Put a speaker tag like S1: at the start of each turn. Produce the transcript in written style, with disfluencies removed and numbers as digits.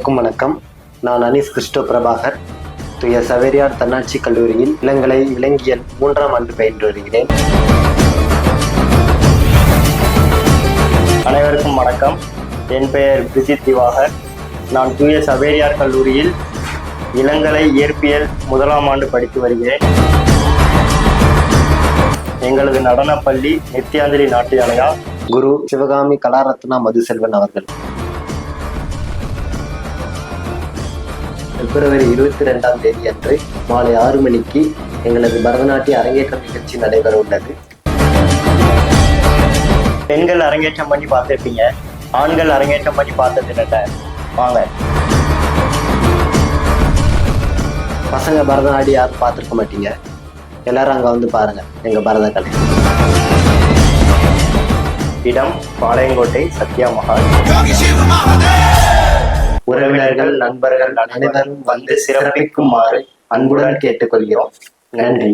S1: அனைவருக்கும் வணக்கம். நான் அனீஸ் கிறிஸ்டோ பிரபாகர், தூய சவேரியார் தன்னாட்சி கல்லூரியில் இளங்கலை இலங்கியல் 3ஆம் ஆண்டு பயின்று வருகிறேன்.
S2: அனைவருக்கும் வணக்கம். என் பெயர் பிரிஜித் திவாகர். நான் தூய சவேரியார் கல்லூரியில் இளங்கலை இயற்பியல் 1ஆம் ஆண்டு படித்து வருகிறேன். எங்களது நடனப்பள்ளி நித்யாஞ்சலி நாட்டியாலயா.
S1: குரு சிவகாமி கலாரத்னா மதுசெல்வன் அவர்கள். பிப்ரவரி 22ஆம் தேதி அன்று மாலை 6 மணிக்கு எங்களது பரதநாட்டிய அரங்கேற்றம் நிகழ்ச்சி நடைபெற உள்ளது.
S2: பெண்கள் அரங்கேற்றம் பண்ணி பார்த்துருப்பீங்க, ஆண்கள் அரங்கேற்றம் பண்ணி பார்த்தது இல்லை. வாங்க.
S1: பசங்க பரதநாடி யாரும் பார்த்துருக்க மாட்டீங்க, எல்லாரும் அங்கே வந்து பாருங்க எங்க பரத கலை.
S2: இடம் பாளையங்கோட்டை சத்யா மஹால்.
S1: உறவினர்கள், நண்பர்கள் அனைவரும் வந்து சிறப்பிக்குமாறு அன்புடன் கேட்டுக்கொள்கிறோம். நன்றி.